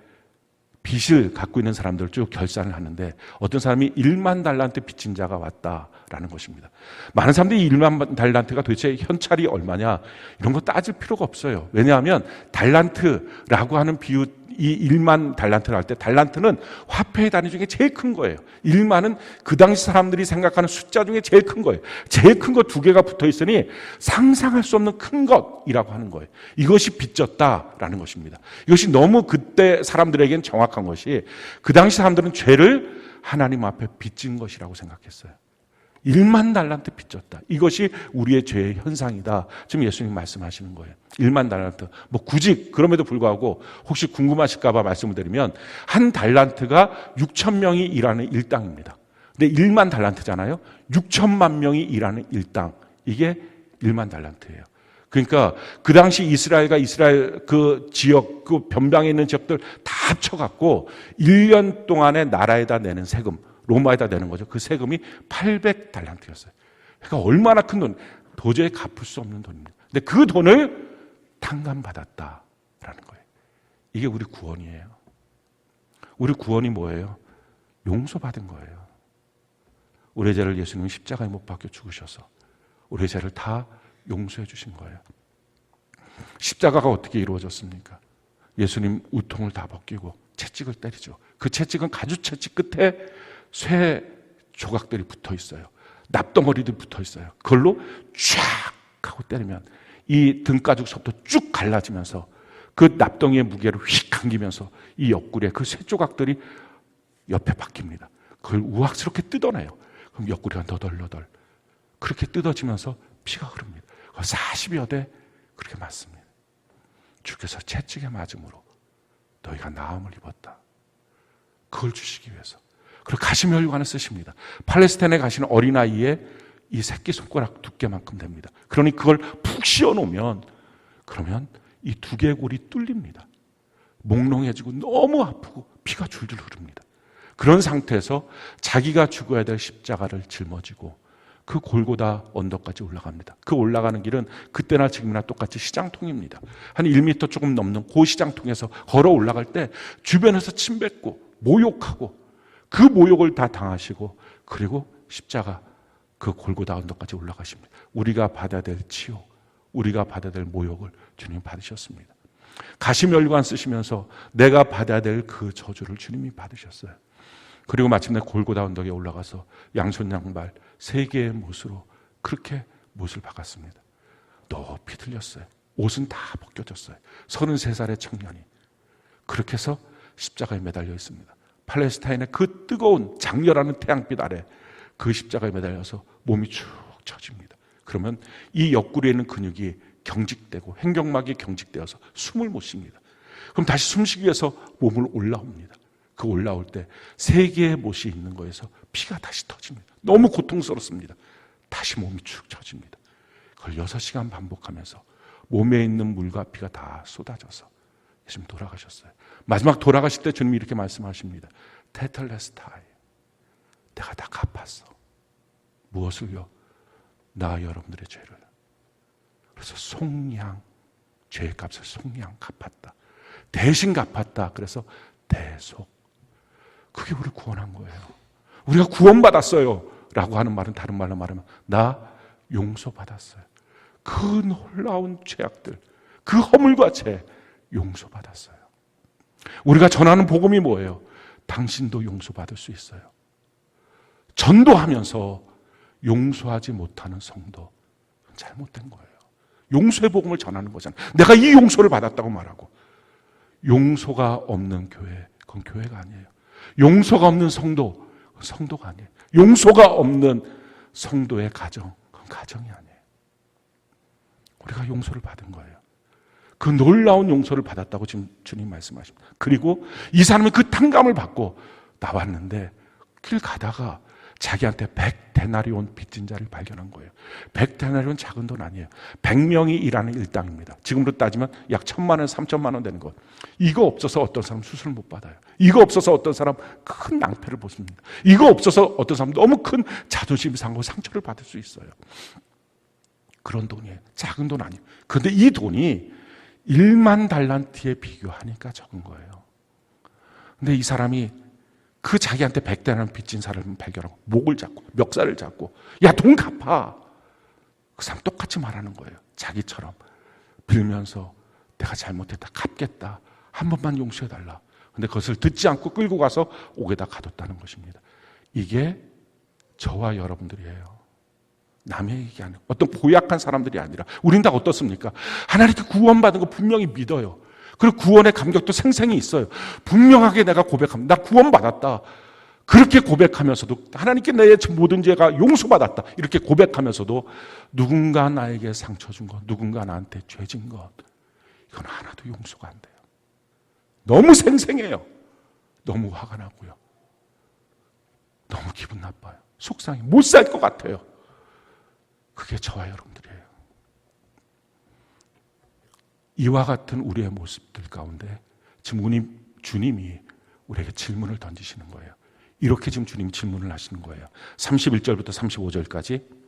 빚을 갖고 있는 사람들을 쭉 결산을 하는데 어떤 사람이 1만 달란트 빚진 자가 왔다라는 것입니다. 많은 사람들이 1만 달란트가 도대체 현찰이 얼마냐 이런 거 따질 필요가 없어요. 왜냐하면 달란트라고 하는 비유, 이 1만 달란트를 할 때 달란트는 화폐의 단위 중에 제일 큰 거예요. 1만은 그 당시 사람들이 생각하는 숫자 중에 제일 큰 거예요. 제일 큰 거 두 개가 붙어 있으니 상상할 수 없는 큰 것이라고 하는 거예요. 이것이 빚졌다라는 것입니다. 이것이 너무 그때 사람들에겐 정확한 것이 그 당시 사람들은 죄를 하나님 앞에 빚진 것이라고 생각했어요. 1만 달란트 빚졌다. 이것이 우리의 죄의 현상이다. 지금 예수님 말씀하시는 거예요. 1만 달란트. 뭐 굳이 그럼에도 불구하고 혹시 궁금하실까 봐 말씀을 드리면 한 달란트가 6천 명이 일하는 일당입니다. 근데 1만 달란트잖아요. 6천만 명이 일하는 일당. 이게 1만 달란트예요. 그러니까 그 당시 이스라엘과 이스라엘 그 지역, 그 변방에 있는 지역들 다 합쳐갖고 1년 동안에 나라에다 내는 세금, 로마에다 내는 거죠. 그 세금이 800달란트였어요. 그러니까 얼마나 큰 돈, 도저히 갚을 수 없는 돈입니다. 근데 그 돈을 탕감받았다라는 거예요. 이게 우리 구원이에요. 우리 구원이 뭐예요? 용서받은 거예요. 우리의 죄를 예수님이 십자가에 못 박혀 죽으셔서 우리의 죄를 다 용서해 주신 거예요. 십자가가 어떻게 이루어졌습니까? 예수님 우통을 다 벗기고 채찍을 때리죠. 그 채찍은 가죽 채찍 끝에 쇠 조각들이 붙어 있어요. 납덩어리들이 붙어 있어요. 그걸로 쫙 하고 때리면 이 등가죽서부터 쭉 갈라지면서 그 납덩이의 무게를 휙 감기면서 이 옆구리에 그 쇠 조각들이 옆에 박힙니다. 그걸 우악스럽게 뜯어내요. 그럼 옆구리가 너덜너덜 그렇게 뜯어지면서 피가 흐릅니다. 40여 대 그렇게 맞습니다. 주께서 채찍에 맞음으로 너희가 나음을 입었다. 그걸 주시기 위해서. 그리고 가시면류관을 쓰십니다. 팔레스타인에 가시는 어린아이의 이 새끼 손가락 두께만큼 됩니다. 그러니 그걸 푹 씌워놓으면 그러면 이 두개골이 뚫립니다. 몽롱해지고 너무 아프고 피가 줄줄 흐릅니다. 그런 상태에서 자기가 죽어야 될 십자가를 짊어지고 그 골고다 언덕까지 올라갑니다. 그 올라가는 길은 그때나 지금이나 똑같이 시장통입니다. 한 1m 조금 넘는 그 시장통에서 걸어 올라갈 때 주변에서 침뱉고 모욕하고 그 모욕을 다 당하시고 그리고 십자가 그 골고다 언덕까지 올라가십니다. 우리가 받아야 될 치욕, 우리가 받아야 될 모욕을 주님이 받으셨습니다. 가시면류관 쓰시면서 내가 받아야 될 그 저주를 주님이 받으셨어요. 그리고 마침내 골고다 언덕에 올라가서 양손 양발 3개의 못으로 그렇게 못을 박았습니다. 높이 들렸어요. 옷은 다 벗겨졌어요. 33살의 청년이 그렇게 해서 십자가에 매달려 있습니다. 팔레스타인의 그 뜨거운 장렬하는 태양빛 아래 그 십자가에 매달려서 몸이 축 처집니다. 그러면 이 옆구리에 있는 근육이 경직되고 횡격막이 경직되어서 숨을 못 쉽니다. 그럼 다시 숨쉬기 위해서 몸을 올라옵니다. 그 올라올 때 3개의 못이 있는 거에서 피가 다시 터집니다. 너무 고통스럽습니다. 다시 몸이 축 처집니다. 그걸 6시간 반복하면서 몸에 있는 물과 피가 다 쏟아져서 예수님 돌아가셨어요. 마지막 돌아가실 때 주님이 이렇게 말씀하십니다. 테텔레스타이, 내가 다 갚았어. 무엇을요? 나 여러분들의 죄를. 그래서 송양, 죄의 값을 송양 갚았다. 대신 갚았다. 그래서 대속. 그게 우리를 구원한 거예요. 우리가 구원받았어요 라고 하는 말은 다른 말로 말하면 나 용서받았어요. 그 놀라운 죄악들, 그 허물과 죄 용서받았어요. 우리가 전하는 복음이 뭐예요? 당신도 용서받을 수 있어요. 전도하면서 용서하지 못하는 성도, 잘못된 거예요. 용서의 복음을 전하는 거잖아요. 내가 이 용서를 받았다고 말하고, 용서가 없는 교회, 그건 교회가 아니에요. 용서가 없는 성도, 그건 성도가 아니에요. 용서가 없는 성도의 가정, 그건 가정이 아니에요. 우리가 용서를 받은 거예요. 그 놀라운 용서를 받았다고 지금 주님 말씀하십니다. 그리고 이 사람이 그 탕감을 받고 나왔는데 길 가다가 자기한테 100데나리온 빚진 자를 발견한 거예요. 100데나리온 작은 돈 아니에요. 100명이 일하는 일당입니다. 지금으로 따지면 약 1,000만 원, 3,000만 원 되는 것. 이거 없어서 어떤 사람 수술 못 받아요. 이거 없어서 어떤 사람 큰 낭패를 보습니다. 이거 없어서 어떤 사람 너무 큰 자존심 상하고 상처를 받을 수 있어요. 그런 돈이에요. 작은 돈 아니에요. 그런데 이 돈이 1만 달란트에 비교하니까 적은 거예요. 근데 이 사람이 그 자기한테 100데나리온 빚진 사람을 발견하고 목을 잡고 멱살을 잡고 야, 돈 갚아. 그 사람 똑같이 말하는 거예요. 자기처럼 빌면서 내가 잘못했다, 갚겠다, 한 번만 용서해달라. 근데 그것을 듣지 않고 끌고 가서 옥에다 가뒀다는 것입니다. 이게 저와 여러분들이에요. 남의 얘기 아니에요. 어떤 고약한 사람들이 아니라. 우린 다 어떻습니까? 하나님께 구원받은 거 분명히 믿어요. 그리고 구원의 감격도 생생히 있어요. 분명하게 내가 고백합니다. 나 구원받았다. 그렇게 고백하면서도 하나님께 내 모든 죄가 용서받았다. 이렇게 고백하면서도 누군가 나에게 상처 준 것, 누군가 나한테 죄진 것, 이건 하나도 용서가 안 돼요. 너무 생생해요. 너무 화가 나고요. 너무 기분 나빠요. 속상해. 못 살 것 같아요. 그게 저와 여러분들이에요. 이와 같은 우리의 모습들 가운데 지금 주님이 우리에게 질문을 던지시는 거예요. 이렇게 지금 주님이 질문을 하시는 거예요. 31절부터 35절까지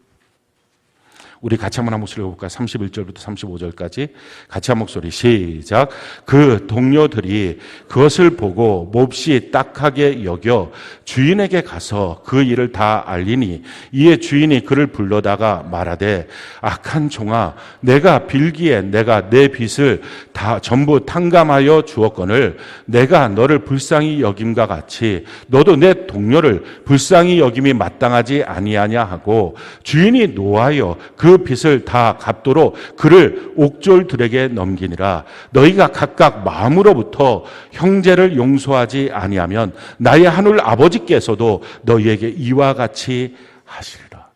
우리 같이 한번 한 목소리 해볼까요? 31절부터 35절까지 같이 한 목소리 시작. 그 동료들이 그것을 보고 몹시 딱하게 여겨 주인에게 가서 그 일을 다 알리니 이에 주인이 그를 불러다가 말하되 악한 종아, 내가 빌기에 내가 내 빚을 다 전부 탕감하여 주었거늘 내가 너를 불쌍히 여김과 같이 너도 내 동료를 불쌍히 여김이 마땅하지 아니하냐 하고 주인이 노하여 그 빚을 다 갚도록 그를 옥졸들에게 넘기니라. 너희가 각각 마음으로부터 형제를 용서하지 아니하면 나의 하늘 아버지께서도 너희에게 이와 같이 하시리라.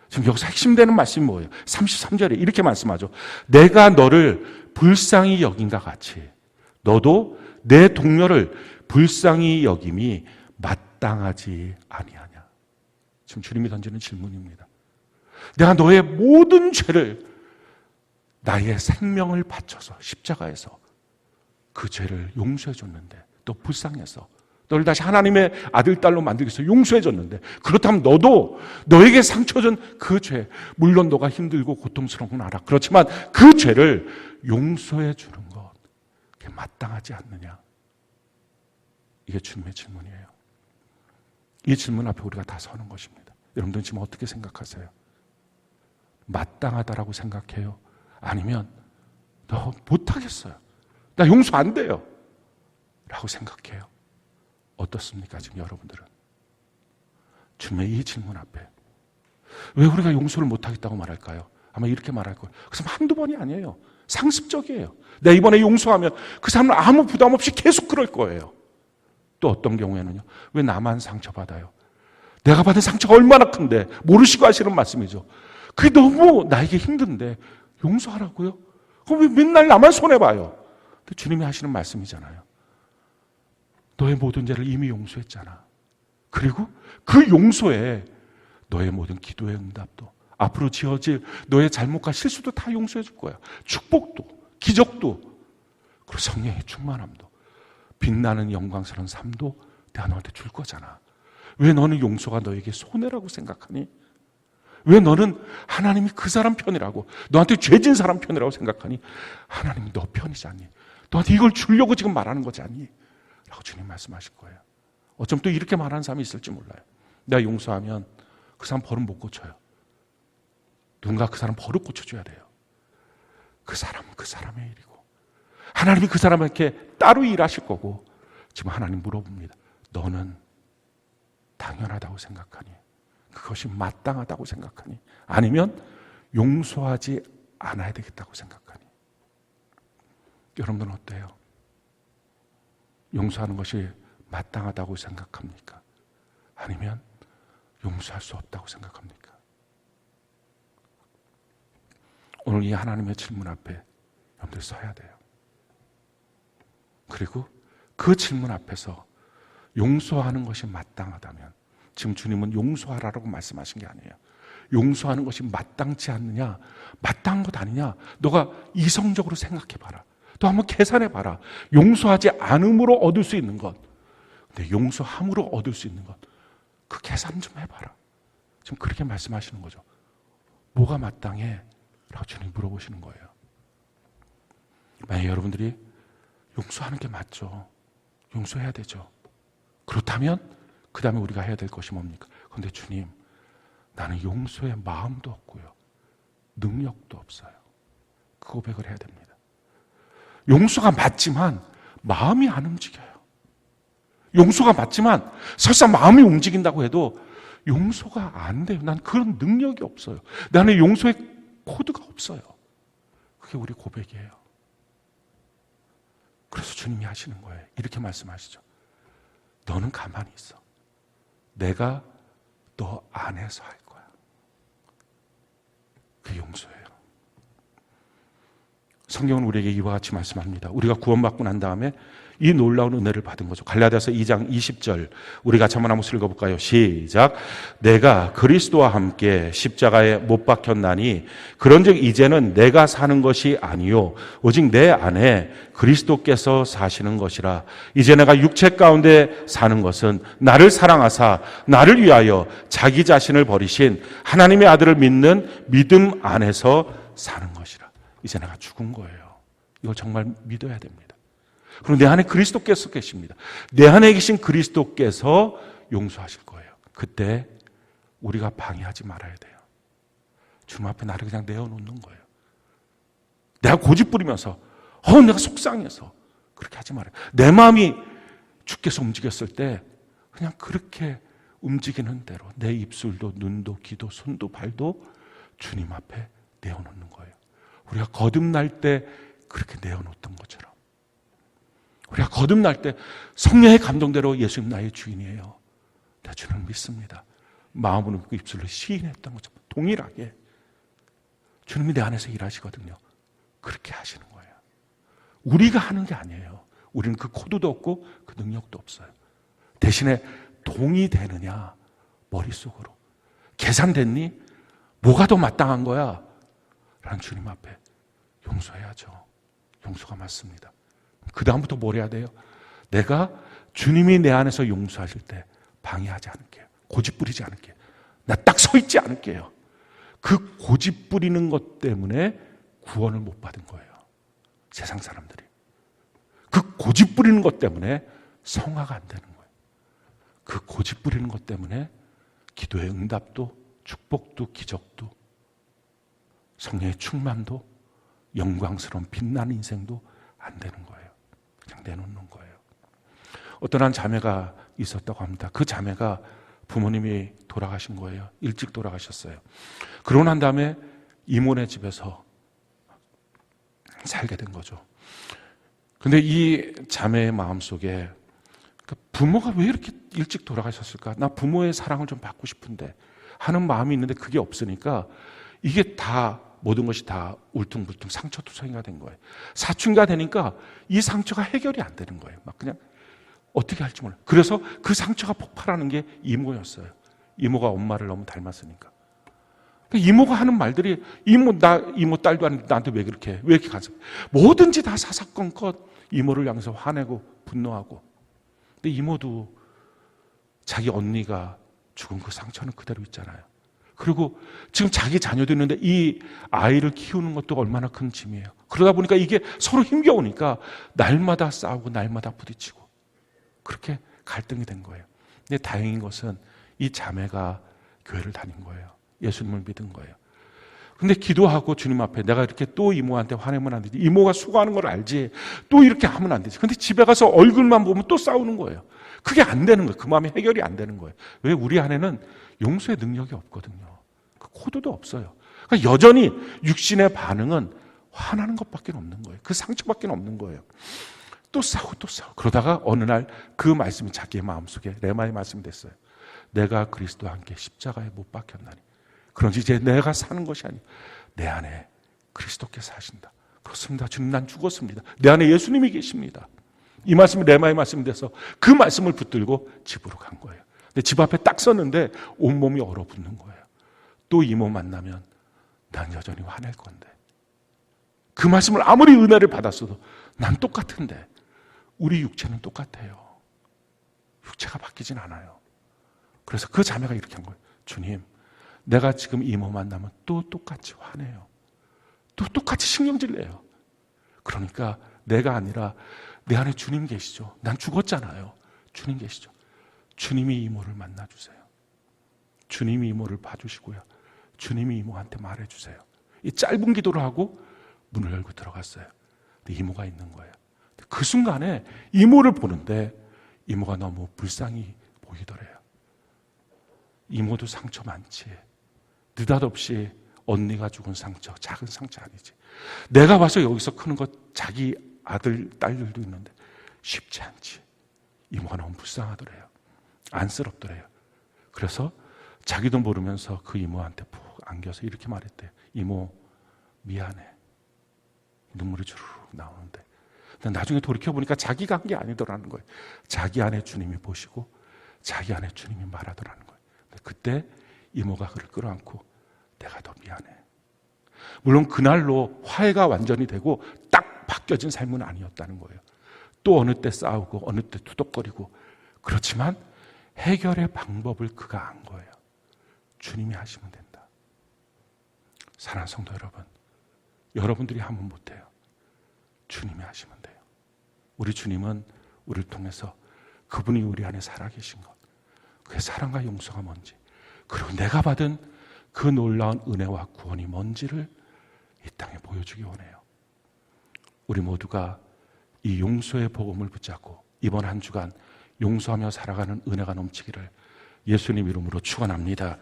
지금 여기서 핵심되는 말씀이 뭐예요? 33절에 이렇게 말씀하죠. 내가 너를 불쌍히 여긴과 같이 너도 내 동료를 불쌍히 여김이 마땅하지 아니하냐. 지금 주님이 던지는 질문입니다. 내가 너의 모든 죄를 나의 생명을 바쳐서 십자가에서 그 죄를 용서해 줬는데 너 불쌍해서 너를 다시 하나님의 아들, 딸로 만들기 위해서 용서해 줬는데 그렇다면 너도 너에게 상처 준 그 죄, 물론 너가 힘들고 고통스러운 건 알아. 그렇지만 그 죄를 용서해 주는 것, 그게 마땅하지 않느냐. 이게 주님의 질문이에요. 이 질문 앞에 우리가 다 서는 것입니다. 여러분들 지금 어떻게 생각하세요? 마땅하다라고 생각해요? 아니면 너 못하겠어요, 나 용서 안 돼요 라고 생각해요? 어떻습니까? 지금 여러분들은 주님의 이 질문 앞에 왜 우리가 용서를 못하겠다고 말할까요? 아마 이렇게 말할 거예요. 그 사람 한두 번이 아니에요. 상습적이에요. 내가 이번에 용서하면 그 사람은 아무 부담 없이 계속 그럴 거예요. 또 어떤 경우에는요, 왜 나만 상처받아요? 내가 받은 상처가 얼마나 큰데 모르시고 하시는 말씀이죠. 그게 너무 나에게 힘든데 용서하라고요? 그럼 왜 맨날 나만 손해봐요? 근데 주님이 하시는 말씀이잖아요. 너의 모든 죄를 이미 용서했잖아. 그리고 그 용서에 너의 모든 기도의 응답도, 앞으로 지어질 너의 잘못과 실수도 다 용서해 줄 거야. 축복도, 기적도, 그리고 성령의 충만함도, 빛나는 영광스러운 삶도 내가 너한테 줄 거잖아. 왜 너는 용서가 너에게 손해라고 생각하니? 왜 너는 하나님이 그 사람 편이라고, 너한테 죄진 사람 편이라고 생각하니? 하나님이 너 편이지 않니? 너한테 이걸 주려고 지금 말하는 거지 않니? 라고 주님 말씀하실 거예요. 어쩜 또 이렇게 말하는 사람이 있을지 몰라요. 내가 용서하면 그 사람 버릇 못 고쳐요. 누군가 그 사람 버릇 고쳐줘야 돼요. 그 사람은 그 사람의 일이고 하나님이 그 사람에게 따로 일하실 거고 지금 하나님 물어봅니다. 너는 당연하다고 생각하니? 그것이 마땅하다고 생각하니? 아니면 용서하지 않아야 되겠다고 생각하니? 여러분들은 어때요? 용서하는 것이 마땅하다고 생각합니까? 아니면 용서할 수 없다고 생각합니까? 오늘 이 하나님의 질문 앞에 여러분들 서야 돼요. 그리고 그 질문 앞에서 용서하는 것이 마땅하다면, 지금 주님은 용서하라고 말씀하신 게 아니에요. 용서하는 것이 마땅치 않느냐, 마땅한 것 아니냐, 너가 이성적으로 생각해봐라. 또 한번 계산해봐라. 용서하지 않음으로 얻을 수 있는 것, 근데 용서함으로 얻을 수 있는 것, 그 계산 좀 해봐라. 지금 그렇게 말씀하시는 거죠. 뭐가 마땅해? 라고 주님 물어보시는 거예요. 만약에 여러분들이 용서하는 게 맞죠. 용서해야 되죠. 그렇다면 그 다음에 우리가 해야 될 것이 뭡니까? 그런데 주님, 나는 용서의 마음도 없고요, 능력도 없어요. 그 고백을 해야 됩니다. 용서가 맞지만 마음이 안 움직여요. 용서가 맞지만 설사 마음이 움직인다고 해도 용서가 안 돼요. 난 그런 능력이 없어요. 나는 용서의 코드가 없어요. 그게 우리 고백이에요. 그래서 주님이 하시는 거예요. 이렇게 말씀하시죠. 너는 가만히 있어. 내가 너 안에서 할 거야. 그게 용서예요. 성경은 우리에게 이와 같이 말씀합니다. 우리가 구원받고 난 다음에 이 놀라운 은혜를 받은 거죠. 갈라디아서 2장 20절 우리 같이 한번 읽어볼까요? 시작. 내가 그리스도와 함께 십자가에 못 박혔나니 그런즉 이제는 내가 사는 것이 아니요 오직 내 안에 그리스도께서 사시는 것이라. 이제 내가 육체 가운데 사는 것은 나를 사랑하사 나를 위하여 자기 자신을 버리신 하나님의 아들을 믿는 믿음 안에서 사는 것이라. 이제 내가 죽은 거예요. 이걸 정말 믿어야 됩니다. 그리고 내 안에 그리스도께서 계십니다. 내 안에 계신 그리스도께서 용서하실 거예요. 그때 우리가 방해하지 말아야 돼요. 주님 앞에 나를 그냥 내어놓는 거예요. 내가 고집 부리면서 내가 속상해서 그렇게 하지 말아요. 내 마음이 주께서 움직였을 때 그냥 그렇게 움직이는 대로 내 입술도 눈도 귀도 손도 발도 주님 앞에 내어놓는 거예요. 우리가 거듭날 때 그렇게 내어놓던 것처럼, 우리가 거듭날 때 성령의 감동대로 예수님 나의 주인이에요, 내 주님을 믿습니다, 마음으로 믿고 입술로 시인했던 것처럼 동일하게 주님이 내 안에서 일하시거든요. 그렇게 하시는 거예요. 우리가 하는 게 아니에요. 우리는 그 코드도 없고 그 능력도 없어요. 대신에 동의되느냐, 머릿속으로 계산됐니? 뭐가 더 마땅한 거야? 라는 주님 앞에 용서해야죠. 용서가 맞습니다. 그 다음부터 뭘 해야 돼요? 내가 주님이 내 안에서 용서하실 때 방해하지 않을게요. 고집 부리지 않을게요. 나 딱 서 있지 않을게요. 그 고집 부리는 것 때문에 구원을 못 받은 거예요. 세상 사람들이. 그 고집 부리는 것 때문에 성화가 안 되는 거예요. 그 고집 부리는 것 때문에 기도의 응답도 축복도 기적도 성령의 충만도 영광스러운 빛나는 인생도 안 되는 거예요. 그냥 내놓는 거예요. 어떤 한 자매가 있었다고 합니다. 그 자매가 부모님이 돌아가신 거예요. 일찍 돌아가셨어요. 그러고 난 다음에 이모네 집에서 살게 된 거죠. 근데 이 자매의 마음속에 부모가 왜 이렇게 일찍 돌아가셨을까? 나 부모의 사랑을 좀 받고 싶은데 하는 마음이 있는데 그게 없으니까 이게 다 모든 것이 다 울퉁불퉁 상처투성이가 된 거예요. 사춘기가 되니까 이 상처가 해결이 안 되는 거예요. 막 그냥 어떻게 할지 몰라요. 그래서 그 상처가 폭발하는 게 이모였어요. 이모가 엄마를 너무 닮았으니까. 그러니까 이모가 하는 말들이 이모 딸도 아닌데 나한테 왜 그렇게 해? 왜 이렇게 간섭해? 뭐든지 다 사사건건 이모를 향해서 화내고 분노하고. 근데 이모도 자기 언니가 죽은 그 상처는 그대로 있잖아요. 그리고 지금 자기 자녀도 있는데 이 아이를 키우는 것도 얼마나 큰 짐이에요. 그러다 보니까 이게 서로 힘겨우니까 날마다 싸우고 날마다 부딪히고 그렇게 갈등이 된 거예요. 근데 다행인 것은 이 자매가 교회를 다닌 거예요. 예수님을 믿은 거예요. 근데 기도하고 주님 앞에 내가 이렇게 또 이모한테 화내면 안 되지. 이모가 수고하는 걸 알지. 또 이렇게 하면 안 되지. 근데 집에 가서 얼굴만 보면 또 싸우는 거예요. 그게 안 되는 거예요. 그 마음이 해결이 안 되는 거예요. 왜? 우리 안에는 용서의 능력이 없거든요. 그 코드도 없어요. 그러니까 여전히 육신의 반응은 화나는 것밖에 없는 거예요. 그 상처밖에 없는 거예요. 또 싸우고 또 싸우고. 그러다가 어느 날 그 말씀이 자기의 마음속에 레마의 말씀이 됐어요. 내가 그리스도와 함께 십자가에 못 박혔나니 그런지 이제 내가 사는 것이 아니고 내 안에 그리스도께서 사신다. 그렇습니다. 주님, 난 죽었습니다. 내 안에 예수님이 계십니다. 이 말씀이 레마의 말씀이 돼서 그 말씀을 붙들고 집으로 간 거예요. 근데 집 앞에 딱 섰는데 온몸이 얼어붙는 거예요. 또 이모 만나면 난 여전히 화낼 건데, 그 말씀을 아무리 은혜를 받았어도 난 똑같은데, 우리 육체는 똑같아요. 육체가 바뀌진 않아요. 그래서 그 자매가 이렇게 한 거예요. 주님, 내가 지금 이모 만나면 또 똑같이 화내요. 또 똑같이 신경질 내요. 그러니까 내가 아니라 내 안에 주님 계시죠. 난 죽었잖아요. 주님 계시죠. 주님이 이모를 만나주세요. 주님이 이모를 봐주시고요. 주님이 이모한테 말해주세요. 이 짧은 기도를 하고 문을 열고 들어갔어요. 근데 이모가 있는 거예요. 그 순간에 이모를 보는데 이모가 너무 불쌍히 보이더래요. 이모도 상처 많지. 느닷없이 언니가 죽은 상처, 작은 상처 아니지. 내가 와서 여기서 크는 것, 자기 아들, 딸들도 있는데 쉽지 않지. 이모가 너무 불쌍하더래요. 안쓰럽더래요. 그래서 자기도 모르면서 그 이모한테 푹 안겨서 이렇게 말했대요. 이모, 미안해. 눈물이 주르륵 나오는데. 근데 나중에 돌이켜보니까 자기가 한 게 아니더라는 거예요. 자기 안에 주님이 보시고 자기 안에 주님이 말하더라는 거예요. 근데 그때 이모가 그를 끌어안고 내가 더 미안해. 물론 그날로 화해가 완전히 되고 딱 바뀌어진 삶은 아니었다는 거예요. 또 어느 때 싸우고 어느 때 투덕거리고, 그렇지만 해결의 방법을 그가 안 거예요. 주님이 하시면 된다. 사랑하는 성도 여러분, 여러분들이 하면 못해요. 주님이 하시면 돼요. 우리 주님은 우리를 통해서 그분이 우리 안에 살아계신 것, 그의 사랑과 용서가 뭔지, 그리고 내가 받은 그 놀라운 은혜와 구원이 뭔지를 이 땅에 보여주기 원해요. 우리 모두가 이 용서의 복음을 붙잡고 이번 한 주간 용서하며 살아가는 은혜가 넘치기를 예수님 이름으로 축원합니다.